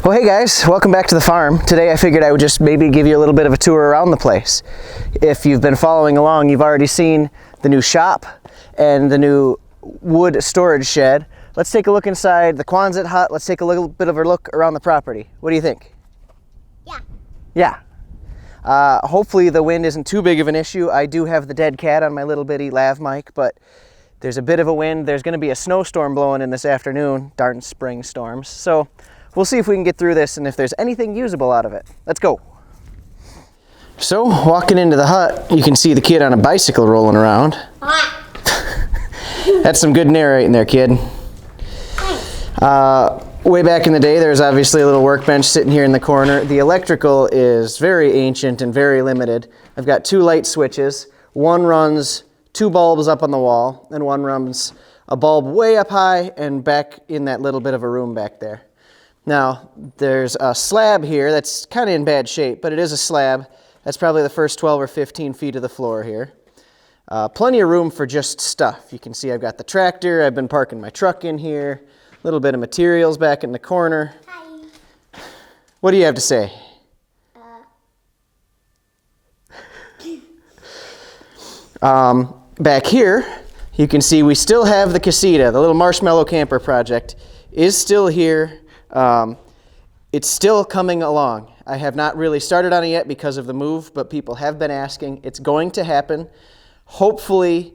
Well, hey guys, welcome back to the farm. Today I figured I would just maybe give you a little bit of a tour around the place. If you've been following along, you've already seen the new shop and the new wood storage shed. Let's take a look inside the Quonset hut. Let's take a little bit of a look around the property. What do you think? Yeah. Hopefully the wind isn't too big of an issue. I do have the dead cat on my little bitty lav mic, but there's a bit of a wind. There's going to be a snowstorm blowing in this afternoon. Darn spring storms. So we'll see if we can get through this and if there's anything usable out of it. Let's go. So, walking into the hut, you can see the kid on a bicycle rolling around. That's some good narrating there, kid. Way back in the day, there's obviously a little workbench sitting here in the corner. The electrical is very ancient and very limited. I've got two light switches. One runs two bulbs up on the wall, and one runs a bulb way up high and back in that little bit of a room back there. Now, there's a slab here that's kind of in bad shape, but it is a slab. That's probably the first 12 or 15 feet of the floor here. Plenty of room for just stuff. You can see I've got the tractor. I've been parking my truck in here. A little bit of materials back in the corner. Hi. What do you have to say? Back here, you can see we still have the casita. The little marshmallow camper project is still here. It's still coming along. I have not really started on it yet because of the move, but people have been asking. It's going to happen. Hopefully,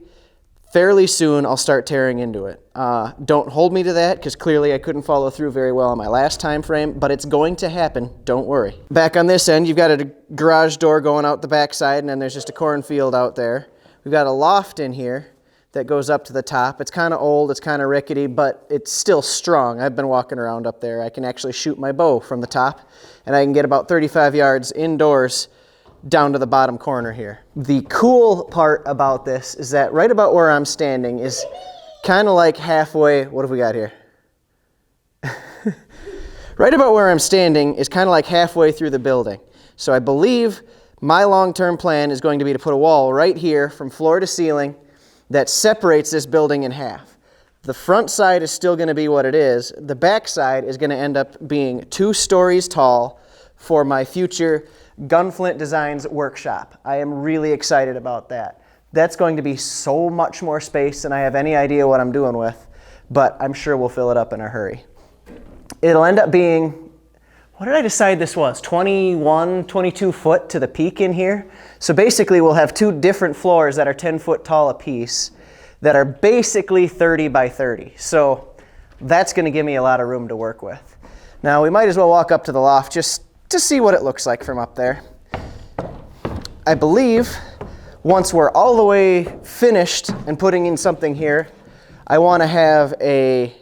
fairly soon, I'll start tearing into it. Don't hold me to that, because clearly I couldn't follow through very well on my last time frame, but it's going to happen. Don't worry. Back on this end, you've got a garage door going out the back side, and then there's just a cornfield out there. We've got a loft in here that goes up to the top. It's kind of old, it's kind of rickety, but it's still strong. I've been walking around up there. I can actually shoot my bow from the top, and I can get about 35 yards indoors down to the bottom corner here. The cool part about this is that right about where I'm standing is kind of like halfway, what have we got here? Right about where I'm standing is kind of like halfway through the building. So I believe my long-term plan is going to be to put a wall right here from floor to ceiling that separates this building in half. The front side is still going to be what it is. The back side is going to end up being 2 stories tall for my future Gunflint Designs workshop. I am really excited about that. That's going to be so much more space than I have any idea what I'm doing with, but I'm sure we'll fill it up in a hurry. It'll end up being, what did I decide this was? 21, 22 foot to the peak in here. So basically we'll have 2 different floors that are 10 foot tall apiece that are basically 30 by 30. So that's going to give me a lot of room to work with. Now we might as well walk up to the loft just to see what it looks like from up there. I believe once we're all the way finished and putting in something here, I want to have a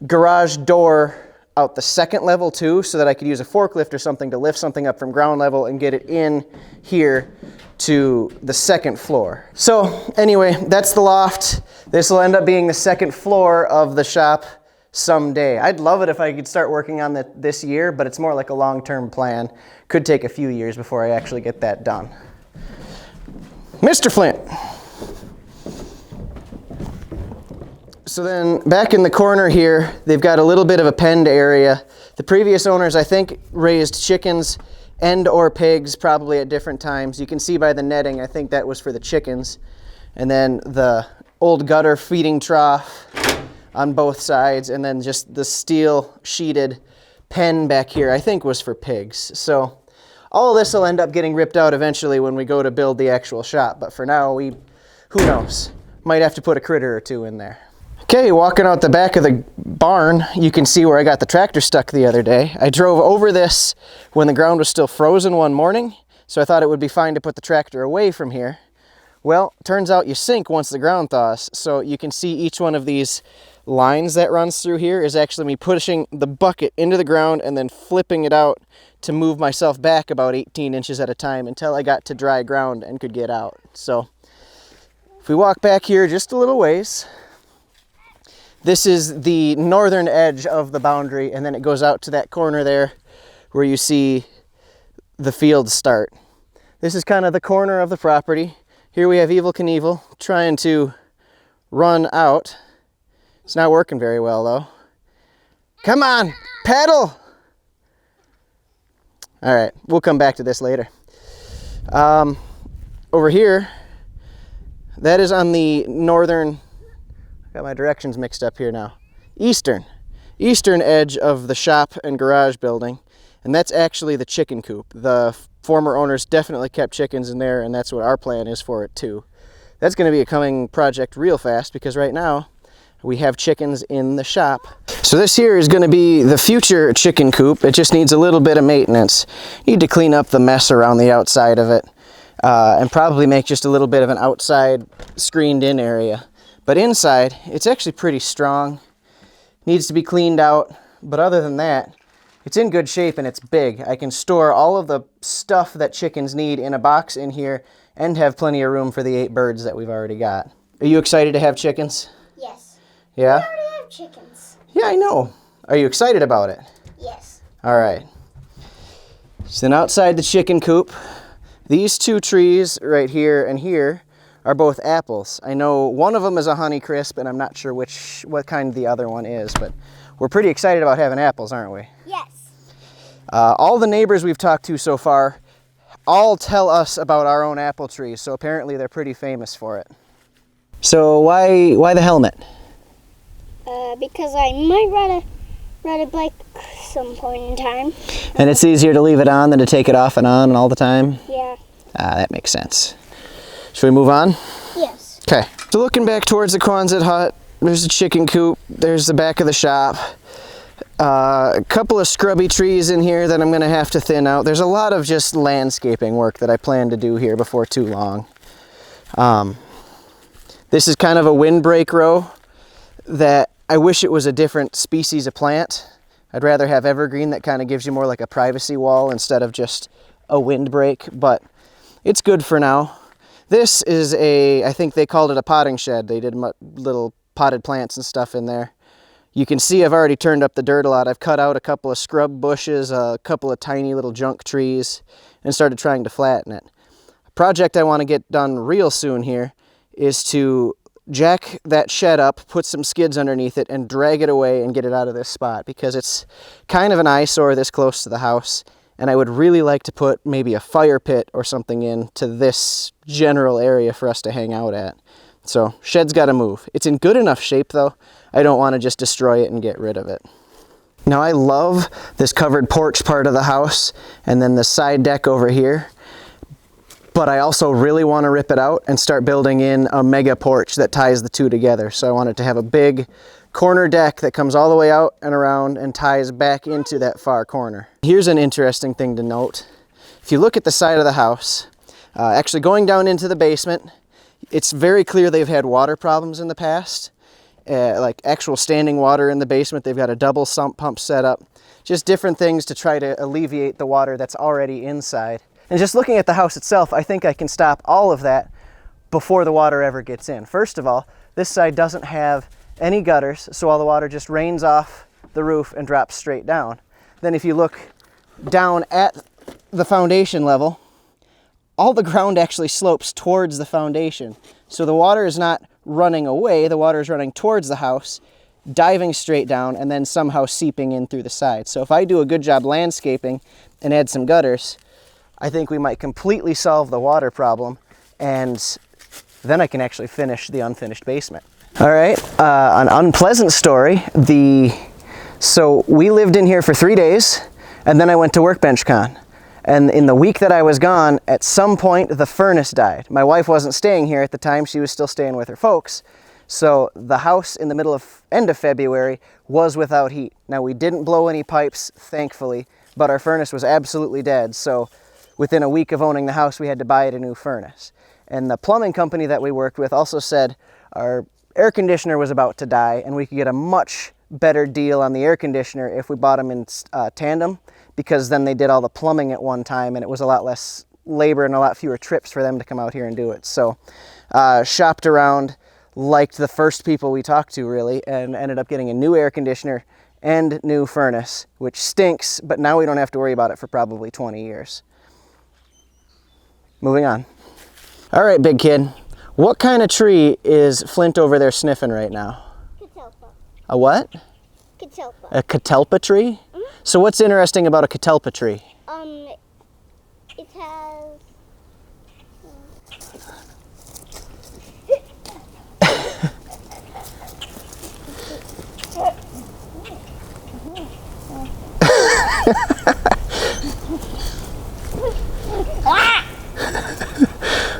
garage door out the second level too, so that I could use a forklift or something to lift something up from ground level and get it in here to the second floor. So anyway, that's the loft. This will end up being the second floor of the shop someday. I'd love it if I could start working on that this year, but it's more like a long-term plan. Could take a few years before I actually get that done. Mr. Flint. So then back in the corner here, they've got a little bit of a penned area. The previous owners, I think, raised chickens and or pigs probably at different times. You can see by the netting, I think that was for the chickens. And then the old gutter feeding trough on both sides, and then just the steel sheeted pen back here, I think was for pigs. So all of this will end up getting ripped out eventually when we go to build the actual shop. But for now, who knows? Might have to put a critter or 2 in there. Okay, walking out the back of the barn, you can see where I got the tractor stuck the other day. I drove over this when the ground was still frozen one morning, so I thought it would be fine to put the tractor away from here. Well, turns out you sink once the ground thaws, so you can see each one of these lines that runs through here is actually me pushing the bucket into the ground and then flipping it out to move myself back about 18 inches at a time until I got to dry ground and could get out. So if we walk back here just a little ways, this is the northern edge of the boundary, and then it goes out to that corner there where you see the fields start. This is kind of the corner of the property. Here we have Evel Knievel trying to run out. It's not working very well though. Come on, pedal! All right, we'll come back to this later. Over here, that is on the northern, got my directions mixed up here now, eastern edge of the shop and garage building, and that's actually the chicken coop. The former owners definitely kept chickens in there, and that's what our plan is for it too. That's going to be a coming project real fast because right now we have chickens in the shop. So this here is going to be the future chicken coop. It just needs a little bit of maintenance. Need to clean up the mess around the outside of it and probably make just a little bit of an outside screened in area. But inside, it's actually pretty strong. Needs to be cleaned out, but other than that, it's in good shape and it's big. I can store all of the stuff that chickens need in a box in here and have plenty of room for the 8 birds that we've already got. Are you excited to have chickens? Yes. Yeah? We already have chickens. Yeah, I know. Are you excited about it? Yes. All right. So then outside the chicken coop, these 2 trees right here and here are both apples. I know one of them is a Honeycrisp, and I'm not sure what kind the other one is, but we're pretty excited about having apples, aren't we? Yes. All the neighbors we've talked to so far all tell us about our own apple trees, so apparently they're pretty famous for it. So why the helmet? Because I might ride a bike some point in time. And it's easier to leave it on than to take it off and on all the time? Yeah. That makes sense. Should we move on? Yes. Okay. So looking back towards the Quonset hut, there's the chicken coop, there's the back of the shop. A couple of scrubby trees in here that I'm going to have to thin out. There's a lot of just landscaping work that I plan to do here before too long. This is kind of a windbreak row that I wish it was a different species of plant. I'd rather have evergreen that kind of gives you more like a privacy wall instead of just a windbreak, but it's good for now. This is I think they called it a potting shed. They did little potted plants and stuff in there. You can see I've already turned up the dirt a lot. I've cut out a couple of scrub bushes, a couple of tiny little junk trees, and started trying to flatten it. A project I want to get done real soon here is to jack that shed up, put some skids underneath it, and drag it away and get it out of this spot because it's kind of an eyesore this close to the house, and I would really like to put maybe a fire pit or something into this general area for us to hang out at. So shed's got to move. It's in good enough shape though. I don't want to just destroy it and get rid of it. Now I love this covered porch part of the house and then the side deck over here, but I also really want to rip it out and start building in a mega porch that ties the two together. So I want it to have a big corner deck that comes all the way out and around and ties back into that far corner. Here's an interesting thing to note. If you look at the side of the house, actually going down into the basement, it's very clear they've had water problems in the past. Like actual standing water in the basement. They've got a double sump pump set up. Just different things to try to alleviate the water that's already inside. And just looking at the house itself, I think I can stop all of that before the water ever gets in. First of all, this side doesn't have any gutters, so all the water just rains off the roof and drops straight down. Then if you look down at the foundation level, all the ground actually slopes towards the foundation. So the water is not running away, the water is running towards the house, diving straight down, and then somehow seeping in through the sides. So if I do a good job landscaping and add some gutters, I think we might completely solve the water problem, and then I can actually finish the unfinished basement. All right, an unpleasant story. So we lived in here for 3 days, and then I went to Workbench Con. And in the week that I was gone, at some point the furnace died. My wife wasn't staying here at the time, she was still staying with her folks. So the house in the end of February was without heat. Now we didn't blow any pipes, thankfully, but our furnace was absolutely dead. So within a week of owning the house, we had to buy it a new furnace. And the plumbing company that we worked with also said our air conditioner was about to die and we could get a much better deal on the air conditioner if we bought them in tandem, because then they did all the plumbing at one time and it was a lot less labor and a lot fewer trips for them to come out here and do it. So shopped around, liked the first people we talked to really, and ended up getting a new air conditioner and new furnace, which stinks, but now we don't have to worry about it for probably 20 years. Moving on. All right, big kid. What kind of tree is Flint over there sniffing right now? Catalpa. A what? Catalpa. A Catalpa tree? Mm-hmm. So what's interesting about a Catalpa tree? Because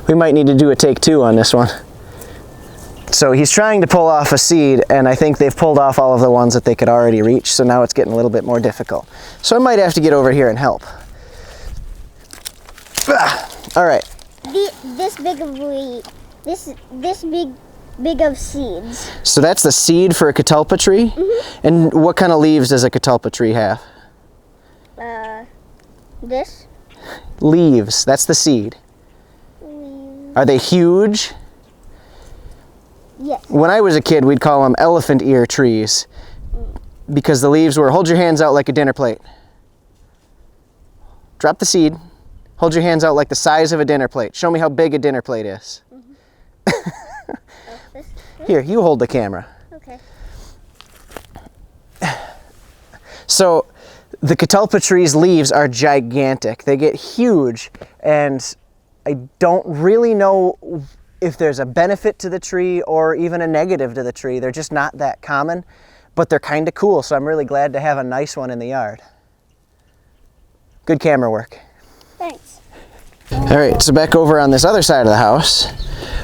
we might need to do a take 2 on this one. So he's trying to pull off a seed, and I think they've pulled off all of the ones that they could already reach, so now it's getting a little bit more difficult. So I might have to get over here and help. All right. this big of seeds. So that's the seed for a catalpa tree? Mm-hmm. And what kind of leaves does a catalpa tree have? This? Leaves, that's the seed. Are they huge? Yes. When I was a kid, we'd call them elephant ear trees because the leaves were, hold your hands out like a dinner plate. Drop the seed. Hold your hands out like the size of a dinner plate. Show me how big a dinner plate is. Mm-hmm. Here, you hold the camera. Okay. So the catalpa tree's leaves are gigantic. They get huge, and I don't really know if there's a benefit to the tree or even a negative to the tree. They're just not that common, but they're kind of cool, so I'm really glad to have a nice one in the yard. Good camera work. Thanks. All right, so back over on this other side of the house,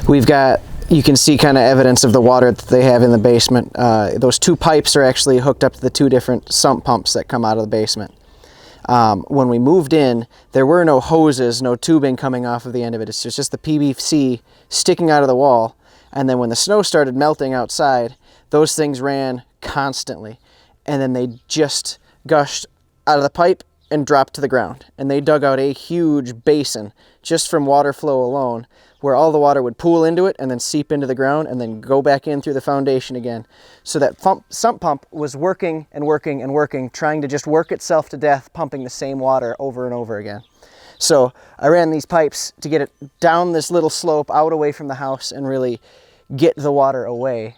we've got, you can see kind of evidence of the water that they have in the basement. Those 2 pipes are actually hooked up to the 2 different sump pumps that come out of the basement. When we moved in, there were no hoses, no tubing coming off of the end of it. It's just the PVC sticking out of the wall. And then when the snow started melting outside, those things ran constantly. And then they just gushed out of the pipe and dropped to the ground. And they dug out a huge basin just from water flow alone, where all the water would pool into it and then seep into the ground and then go back in through the foundation again. So that sump pump was working and working and working, trying to just work itself to death, pumping the same water over and over again. So I ran these pipes to get it down this little slope out away from the house and really get the water away.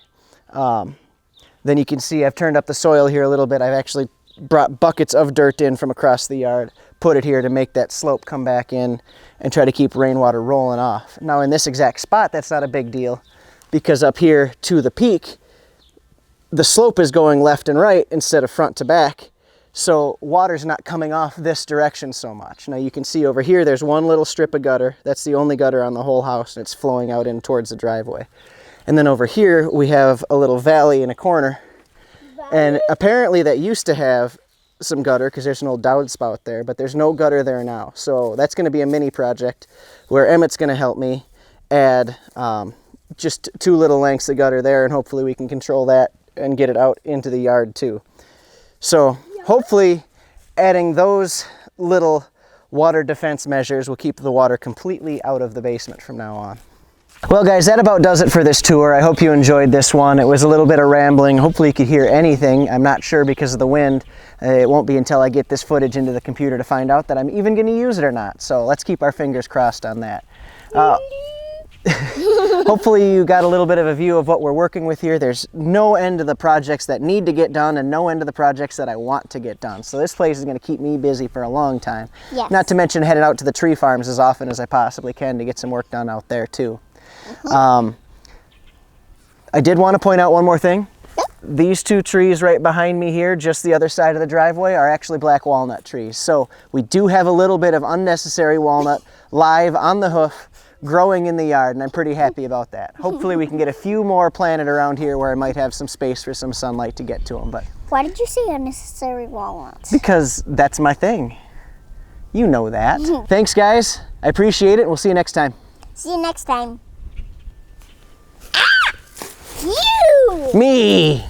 Then you can see I've turned up the soil here a little bit. I've actually brought buckets of dirt in from across the yard, put it here to make that slope come back in and try to keep rainwater rolling off. Now in this exact spot, that's not a big deal because up here to the peak, the slope is going left and right instead of front to back. So water's not coming off this direction so much. Now you can see over here, there's one little strip of gutter. That's the only gutter on the whole house, and it's flowing out in towards the driveway. And then over here, we have a little valley in a corner. And apparently that used to have some gutter because there's an old downspout there, but there's no gutter there now. So that's going to be a mini project where Emmett's going to help me add just 2 little lengths of gutter there, and hopefully we can control that and get it out into the yard too. So hopefully adding those little water defense measures will keep the water completely out of the basement from now on. Well guys, that about does it for this tour. I hope you enjoyed this one. It was a little bit of rambling. Hopefully you could hear anything. I'm not sure because of the wind. It won't be until I get this footage into the computer to find out that I'm even going to use it or not. So let's keep our fingers crossed on that. Hopefully you got a little bit of a view of what we're working with here. There's no end to the projects that need to get done and no end to the projects that I want to get done. So this place is going to keep me busy for a long time. Yes. Not to mention heading out to the tree farms as often as I possibly can to get some work done out there too. I did want to point out one more thing. These 2 trees right behind me here, just the other side of the driveway, are actually black walnut trees. So we do have a little bit of unnecessary walnut live on the hoof growing in the yard, and I'm pretty happy about that. Hopefully we can get a few more planted around here where I might have some space for some sunlight to get to them. But why did you say unnecessary walnuts? because that's my thing. You know that. Thanks guys. I appreciate it. We'll see you next time. See you next time. Ah! You! Me!